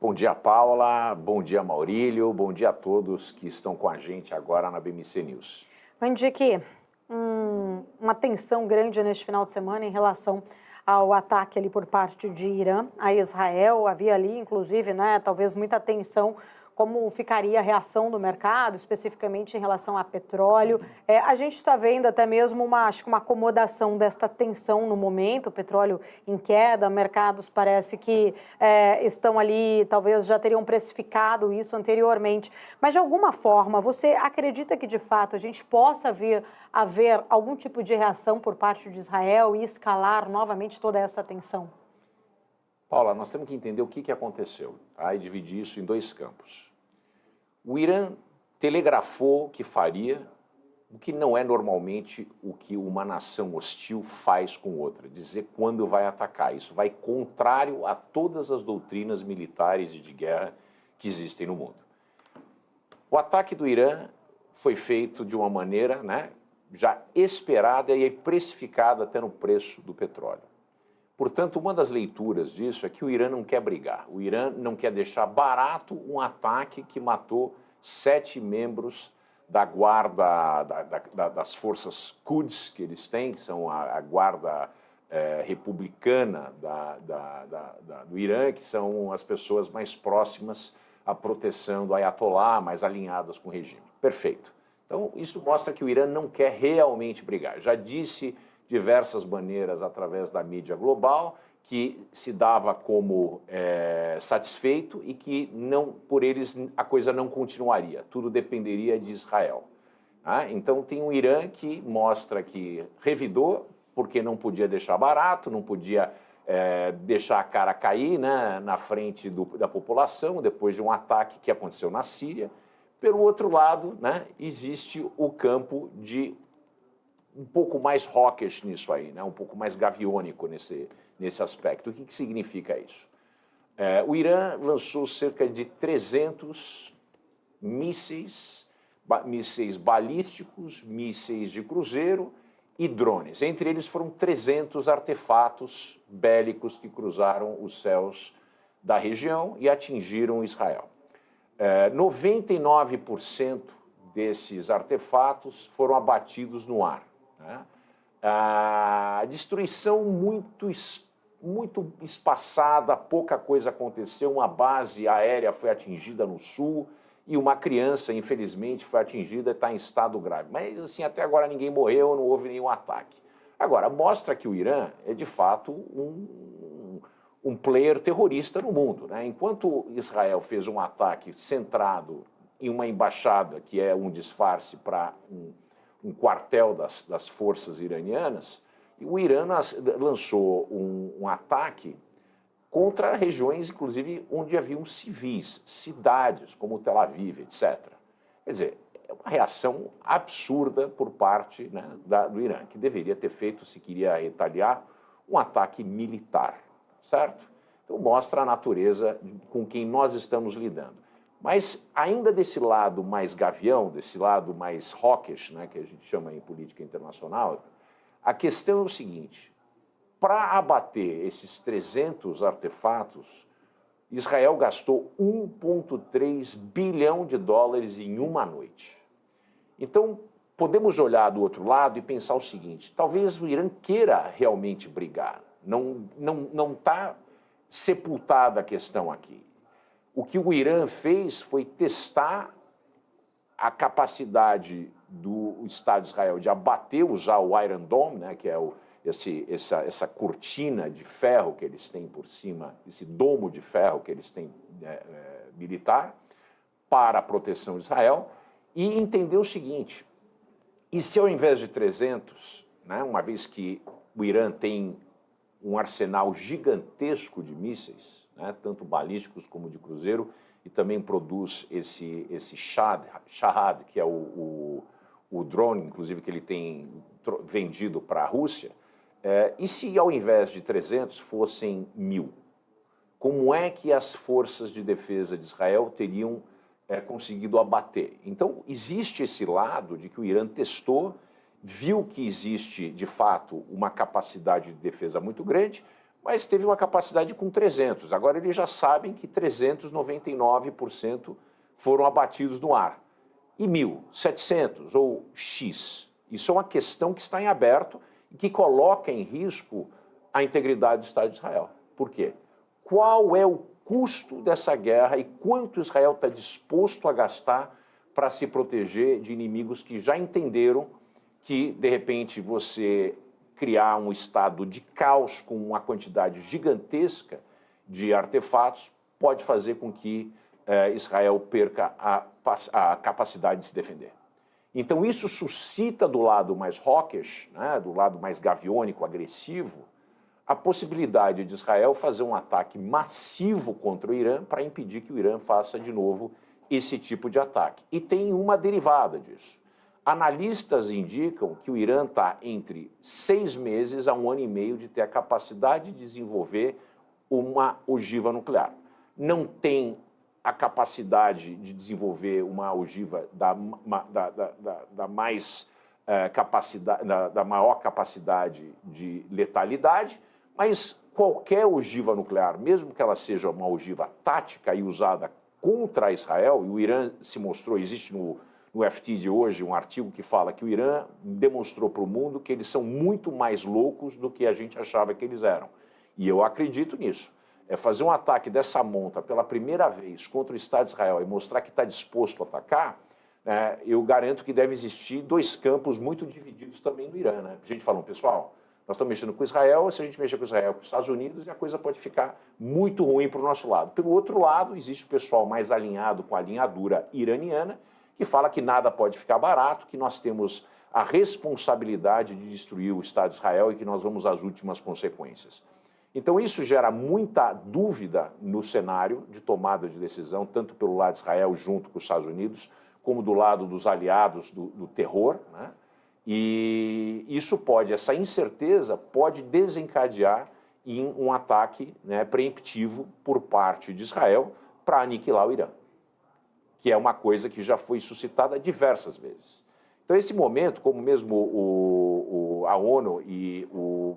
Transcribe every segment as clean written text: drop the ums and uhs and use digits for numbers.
Bom dia, Paula. Bom dia, Maurílio. Bom dia a todos que estão com a gente agora na BMC News. Bom dia, aqui. Uma tensão grande neste final de semana em relação ao ataque ali por parte de Irã a Israel. Havia ali, inclusive, talvez muita tensão como ficaria a reação do mercado, especificamente em relação a petróleo. A gente está vendo até mesmo uma acomodação desta tensão no momento, o petróleo em queda, mercados parece que estão ali, talvez já teriam precificado isso anteriormente. Mas, de alguma forma, você acredita que, de fato, a gente possa haver algum tipo de reação por parte de Israel e escalar novamente toda essa tensão? Paula, nós temos que entender o que aconteceu, tá? E dividir isso em dois campos. O Irã telegrafou que faria o que não é normalmente o que uma nação hostil faz com outra, dizer quando vai atacar. Isso vai contrário a todas as doutrinas militares e de guerra que existem no mundo. O ataque do Irã foi feito de uma maneira, já esperada e precificada até no preço do petróleo. Portanto, uma das leituras disso é que o Irã não quer brigar. O Irã não quer deixar barato um ataque que matou 7 membros da guarda das forças Quds que eles têm, que são a guarda republicana do Irã, que são as pessoas mais próximas à proteção do Ayatollah, mais alinhadas com o regime. Perfeito. Então, isso mostra que o Irã não quer realmente brigar. Já disse diversas maneiras através da mídia global que se dava como satisfeito e que não, por eles a coisa não continuaria, tudo dependeria de Israel. Então tem um Irã que mostra que revidou, porque não podia deixar barato, não podia deixar a cara cair na frente da população, depois de um ataque que aconteceu na Síria. Pelo outro lado, existe o campo de um pouco mais hawkish nisso aí, um pouco mais gaviônico nesse aspecto. O que significa isso? O Irã lançou cerca de 300 mísseis balísticos, mísseis de cruzeiro e drones. Entre eles foram 300 artefatos bélicos que cruzaram os céus da região e atingiram Israel. 99% desses artefatos foram abatidos no ar. A destruição muito espaçada, pouca coisa aconteceu, uma base aérea foi atingida no sul e uma criança, infelizmente, foi atingida e está em estado grave. Mas, assim, até agora ninguém morreu, não houve nenhum ataque. Agora, mostra que o Irã é, de fato, um player terrorista no mundo. Enquanto Israel fez um ataque centrado em uma embaixada, que é um disfarce para um quartel das forças iranianas, e o Irã lançou um ataque contra regiões, inclusive, onde haviam civis, cidades como Tel Aviv, etc. Quer dizer, é uma reação absurda por parte do Irã, que deveria ter feito, se queria retaliar, um ataque militar, certo? Então mostra a natureza com quem nós estamos lidando. Mas ainda desse lado mais gavião, desse lado mais hawkish, que a gente chama em política internacional, a questão é o seguinte: para abater esses 300 artefatos, Israel gastou 1,3 bilhão de dólares em uma noite. Então, podemos olhar do outro lado e pensar o seguinte: talvez o Irã queira realmente brigar, não está sepultada a questão aqui. O que o Irã fez foi testar a capacidade do Estado de Israel de abater, usar o Iron Dome, que é essa cortina de ferro que eles têm por cima, esse domo de ferro que eles têm militar, para a proteção de Israel, e entender o seguinte: e se ao invés de 300, uma vez que o Irã tem um arsenal gigantesco de mísseis, tanto balísticos como de cruzeiro, e também produz esse Shahad, que é o drone, inclusive, que ele tem vendido para a Rússia, e se ao invés de 300 fossem 1.000? Como é que as forças de defesa de Israel teriam conseguido abater? Então, existe esse lado de que o Irã testou, viu que existe, de fato, uma capacidade de defesa muito grande, mas teve uma capacidade com 300. Agora eles já sabem que 399% foram abatidos no ar. E 1.700 ou X? Isso é uma questão que está em aberto e que coloca em risco a integridade do Estado de Israel. Por quê? Qual é o custo dessa guerra e quanto Israel está disposto a gastar para se proteger de inimigos que já entenderam que, de repente, você criar um estado de caos com uma quantidade gigantesca de artefatos pode fazer com que Israel perca a capacidade de se defender. Então isso suscita do lado mais hawkish, né, do lado mais gaviônico, agressivo, a possibilidade de Israel fazer um ataque massivo contra o Irã para impedir que o Irã faça de novo esse tipo de ataque. E tem uma derivada disso. Analistas indicam que o Irã está entre 6 meses a 1 ano e meio de ter a capacidade de desenvolver uma ogiva nuclear. Não tem a capacidade de desenvolver uma ogiva da maior capacidade de letalidade, mas qualquer ogiva nuclear, mesmo que ela seja uma ogiva tática e usada contra Israel, e o Irã se mostrou, existe no FT de hoje um artigo que fala que o Irã demonstrou para o mundo que eles são muito mais loucos do que a gente achava que eles eram. E eu acredito nisso. É fazer um ataque dessa monta pela primeira vez contra o Estado de Israel e mostrar que está disposto a atacar, eu garanto que deve existir 2 campos muito divididos também no Irã. Né? A gente falando, pessoal, nós estamos mexendo com Israel, se a gente mexer com Israel com os Estados Unidos, a coisa pode ficar muito ruim para o nosso lado. Pelo outro lado, existe o pessoal mais alinhado com a alinhadura iraniana, que fala que nada pode ficar barato, que nós temos a responsabilidade de destruir o Estado de Israel e que nós vamos às últimas consequências. Então isso gera muita dúvida no cenário de tomada de decisão, tanto pelo lado de Israel junto com os Estados Unidos, como do lado dos aliados do terror, né? E isso essa incerteza pode desencadear em um ataque, né, preemptivo por parte de Israel para aniquilar o Irã, que é uma coisa que já foi suscitada diversas vezes. Então, esse momento, como mesmo a ONU e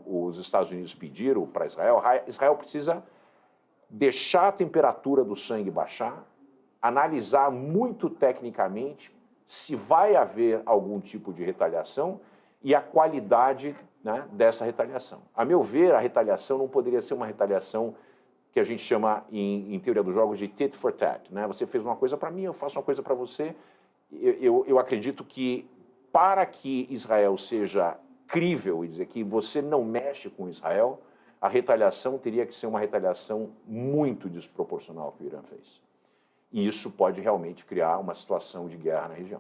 os Estados Unidos pediram para Israel, Israel precisa deixar a temperatura do sangue baixar, analisar muito tecnicamente se vai haver algum tipo de retaliação e a qualidade, né, dessa retaliação. A meu ver, a retaliação não poderia ser uma retaliação que a gente chama, em teoria dos jogos, de tit for tat. Né? Você fez uma coisa para mim, eu faço uma coisa para você. Eu acredito que, para que Israel seja crível e dizer que você não mexe com Israel, a retaliação teria que ser uma retaliação muito desproporcional que o Irã fez. E isso pode realmente criar uma situação de guerra na região.